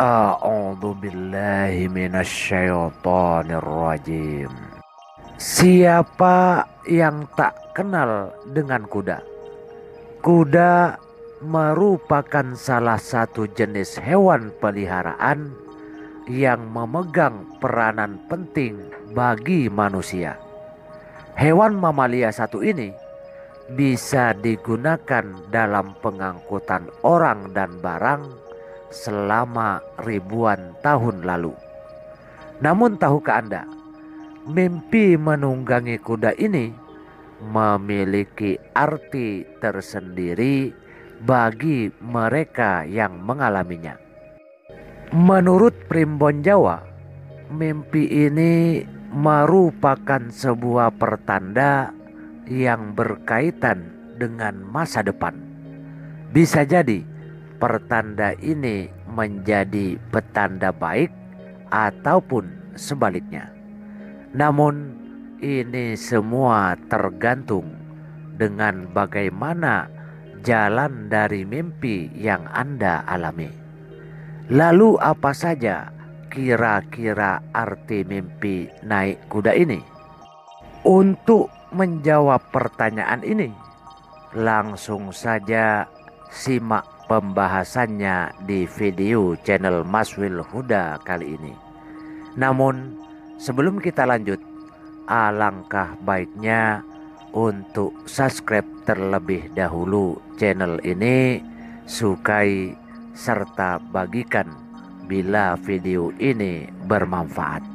A'udzu billahi minasyaitonir rajim. Siapa yang tak kenal dengan kuda? Kuda merupakan salah satu jenis hewan peliharaan yang memegang peranan penting bagi manusia. Hewan mamalia satu ini bisa digunakan dalam pengangkutan orang dan barang selama ribuan tahun lalu. Namun tahukah Anda, mimpi menunggangi kuda ini memiliki arti tersendiri bagi mereka yang mengalaminya. Menurut Primbon Jawa, mimpi ini merupakan sebuah pertanda yang berkaitan dengan masa depan. Bisa jadi pertanda ini menjadi petanda baik ataupun sebaliknya. Namun ini semua tergantung dengan bagaimana jalan dari mimpi yang Anda alami. Lalu apa saja kira-kira arti mimpi naik kuda ini? Untuk menjawab pertanyaan ini, langsung saja simak pembahasannya di video channel Maswil Huda kali ini. Namun sebelum kita lanjut, alangkah baiknya untuk subscribe terlebih dahulu channel ini, sukai serta bagikan bila video ini bermanfaat.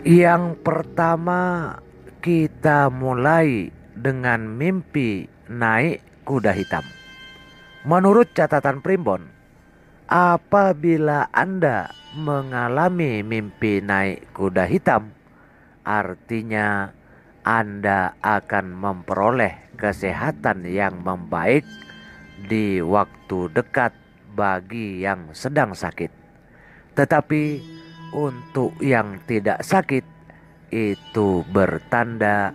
Yang pertama, kita mulai dengan mimpi naik kuda hitam. Menurut catatan Primbon, apabila Anda mengalami mimpi naik kuda hitam, artinya Anda akan memperoleh kesehatan yang membaik di waktu dekat bagi yang sedang sakit. Tetapi untuk yang tidak sakit, itu bertanda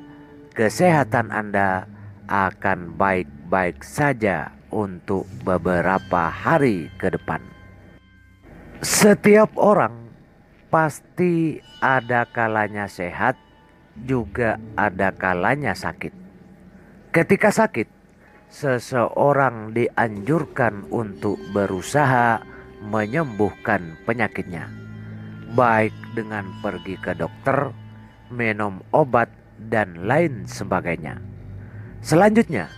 kesehatan Anda akan baik-baik saja untuk beberapa hari ke depan. Setiap orang pasti ada kalanya sehat, juga ada kalanya sakit. Ketika sakit, seseorang dianjurkan untuk berusaha menyembuhkan penyakitnya, baik dengan pergi ke dokter, minum obat, dan lain sebagainya. Selanjutnya,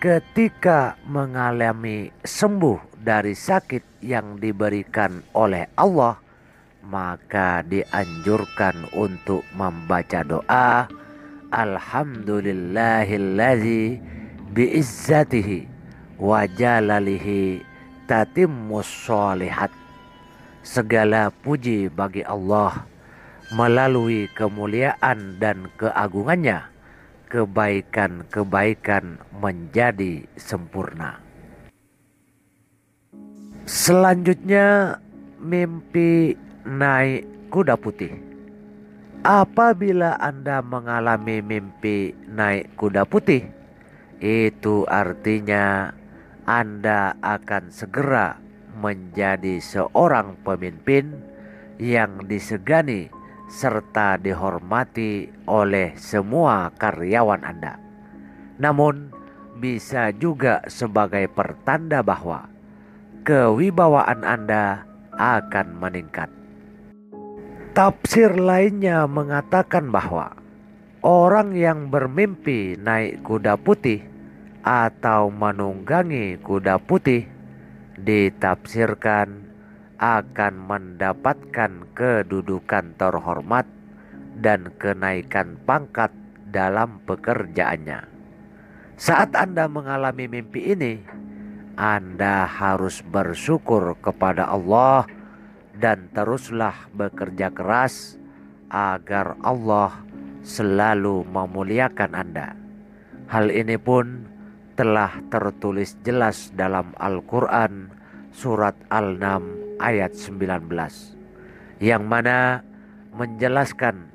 ketika mengalami sembuh dari sakit yang diberikan oleh Allah, maka dianjurkan untuk membaca doa Alhamdulillahilladzi biizzatihi wa jalalihi tatimmus sholihat. Segala puji bagi Allah, melalui kemuliaan dan keagungannya kebaikan-kebaikan menjadi sempurna. Selanjutnya, mimpi naik kuda putih. Apabila Anda mengalami mimpi naik kuda putih, itu artinya Anda akan segera menjadi seorang pemimpin yang disegani serta dihormati oleh semua karyawan Anda. Namun bisa juga sebagai pertanda bahwa kewibawaan Anda akan meningkat. Tafsir lainnya mengatakan bahwa orang yang bermimpi naik kuda putih atau menunggangi kuda putih ditafsirkan akan mendapatkan kedudukan terhormat dan kenaikan pangkat dalam pekerjaannya. Saat Anda mengalami mimpi ini, Anda harus bersyukur kepada Allah dan teruslah bekerja keras agar Allah selalu memuliakan Anda. Hal ini pun telah tertulis jelas dalam Al-Quran surat Al-Nam ayat 19, yang mana menjelaskan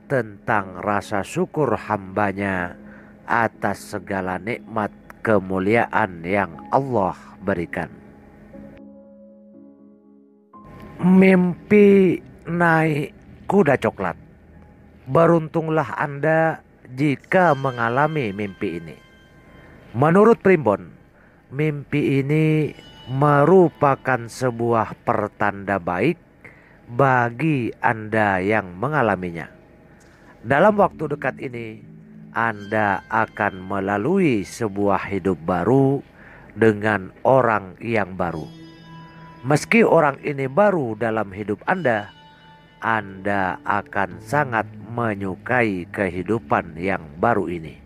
tentang rasa syukur hambanya atas segala nikmat kemuliaan yang Allah berikan. Mimpi naik kuda coklat. Beruntunglah Anda jika mengalami mimpi ini. Menurut Primbon, mimpi ini merupakan sebuah pertanda baik bagi Anda yang mengalaminya. Dalam waktu dekat ini, Anda akan melalui sebuah hidup baru dengan orang yang baru. Meski orang ini baru dalam hidup Anda akan sangat menyukai kehidupan yang baru ini.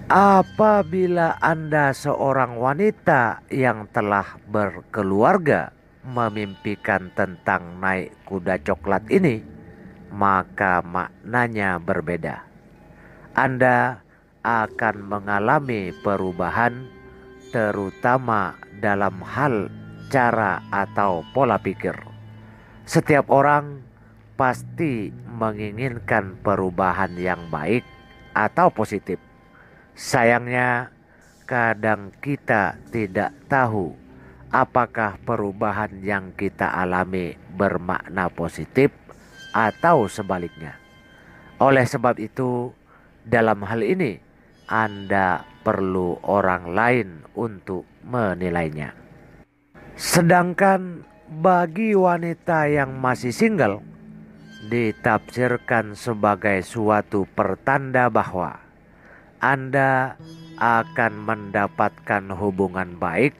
Apabila Anda seorang wanita yang telah berkeluarga memimpikan tentang naik kuda coklat ini, maka maknanya berbeda. Anda akan mengalami perubahan terutama dalam hal cara atau pola pikir. Setiap orang pasti menginginkan perubahan yang baik atau positif. Sayangnya, kadang kita tidak tahu apakah perubahan yang kita alami bermakna positif atau sebaliknya. Oleh sebab itu, dalam hal ini Anda perlu orang lain untuk menilainya. Sedangkan bagi wanita yang masih single, ditafsirkan sebagai suatu pertanda bahwa Anda akan mendapatkan hubungan baik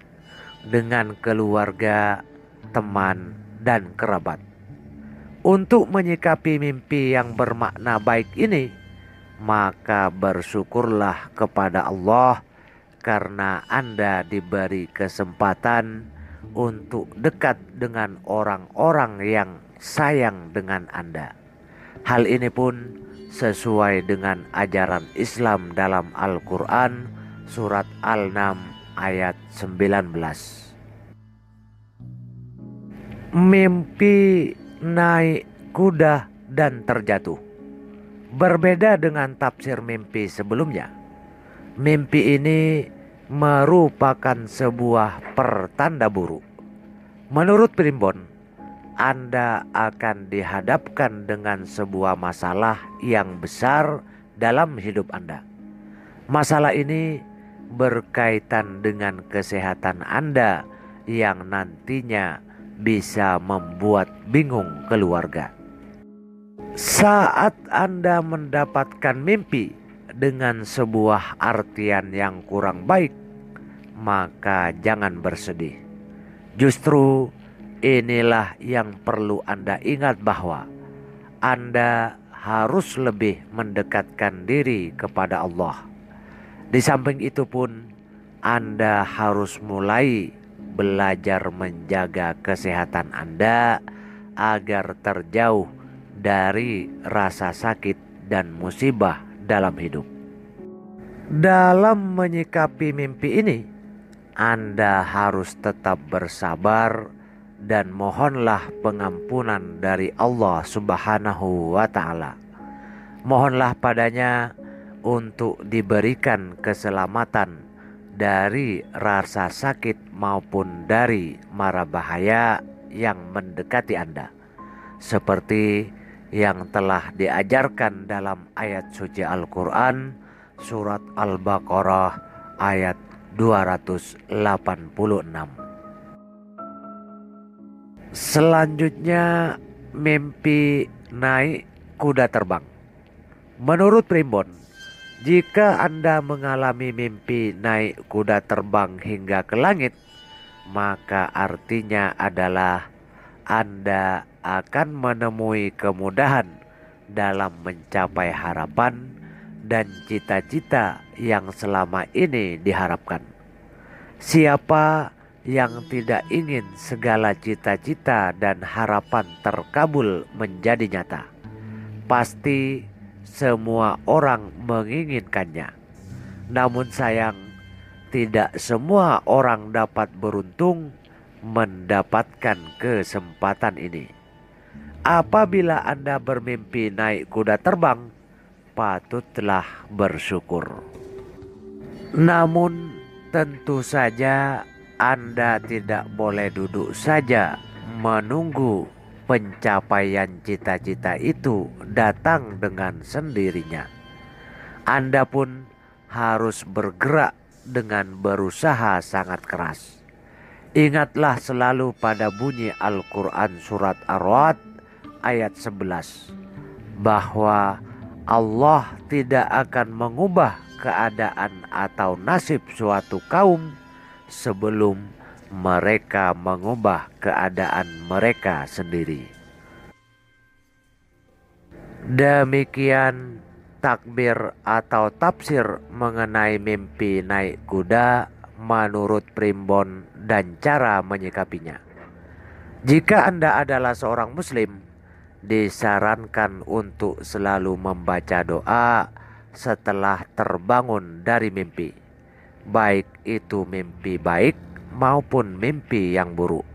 dengan keluarga, teman, dan kerabat. Untuk menyikapi mimpi yang bermakna baik ini, maka bersyukurlah kepada Allah karena Anda diberi kesempatan untuk dekat dengan orang-orang yang sayang dengan Anda. Hal ini pun sesuai dengan ajaran Islam dalam Al-Quran surat Al-Nam ayat 19. Mimpi naik kuda dan terjatuh. Berbeda dengan tafsir mimpi sebelumnya. Mimpi ini merupakan sebuah pertanda buruk. Menurut Primbon, Anda akan dihadapkan dengan sebuah masalah yang besar dalam hidup Anda. Masalah ini berkaitan dengan kesehatan Anda yang nantinya bisa membuat bingung keluarga. Saat Anda mendapatkan mimpi dengan sebuah artian yang kurang baik, maka jangan bersedih. Justru inilah yang perlu Anda ingat bahwa Anda harus lebih mendekatkan diri kepada Allah. Di samping itu pun Anda harus mulai belajar menjaga kesehatan Anda agar terjauh dari rasa sakit dan musibah dalam hidup. Dalam menyikapi mimpi ini, Anda harus tetap bersabar dan mohonlah pengampunan dari Allah Subhanahu wa Ta'ala. Mohonlah padanya untuk diberikan keselamatan dari rasa sakit maupun dari mara bahaya yang mendekati Anda, seperti yang telah diajarkan dalam ayat suci Al-Quran surat Al-Baqarah ayat 286. Selanjutnya, mimpi naik kuda terbang. Menurut Primbon, jika Anda mengalami mimpi naik kuda terbang hingga ke langit, maka artinya adalah Anda akan menemui kemudahan dalam mencapai harapan dan cita-cita yang selama ini diharapkan. Siapa yang tidak ingin segala cita-cita dan harapan terkabul menjadi nyata? Pasti semua orang menginginkannya. Namun sayang, tidak semua orang dapat beruntung mendapatkan kesempatan ini. Apabila Anda bermimpi naik kuda terbang, patutlah bersyukur. Namun tentu saja Anda tidak boleh duduk saja menunggu pencapaian cita-cita itu datang dengan sendirinya. Anda pun harus bergerak dengan berusaha sangat keras. Ingatlah selalu pada bunyi Al-Quran surat Ar-Ra'd ayat 11 bahwa Allah tidak akan mengubah keadaan atau nasib suatu kaum sebelum mereka mengubah keadaan mereka sendiri. Demikian takbir atau tafsir mengenai mimpi naik kuda menurut Primbon dan cara menyikapinya. Jika Anda adalah seorang muslim, disarankan untuk selalu membaca doa setelah terbangun dari mimpi, baik itu mimpi baik maupun mimpi yang buruk.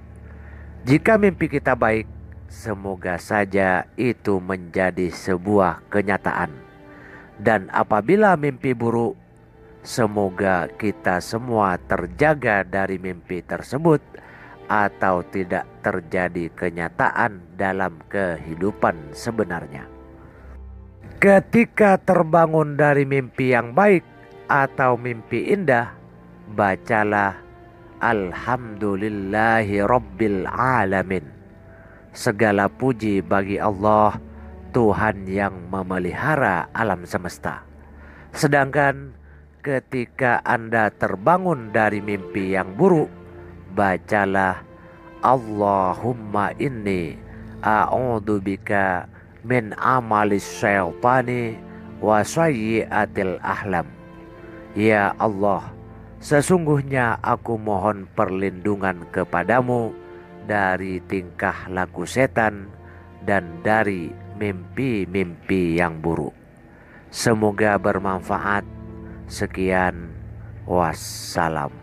Jika mimpi kita baik, semoga saja itu menjadi sebuah kenyataan. Dan apabila mimpi buruk, semoga kita semua terjaga dari mimpi tersebut atau tidak terjadi kenyataan dalam kehidupan sebenarnya. Ketika terbangun dari mimpi yang baik atau mimpi indah, bacalah Alhamdulillahi Rabbil Alamin. Segala puji bagi Allah, Tuhan yang memelihara alam semesta. Sedangkan ketika Anda terbangun dari mimpi yang buruk, bacalah Allahumma inni a'udzubika min amalis syaitani wa sayyiatil ahlam. Ya Allah, sesungguhnya aku mohon perlindungan kepadamu dari tingkah laku setan dan dari mimpi-mimpi yang buruk. Semoga bermanfaat. Sekian, wassalam.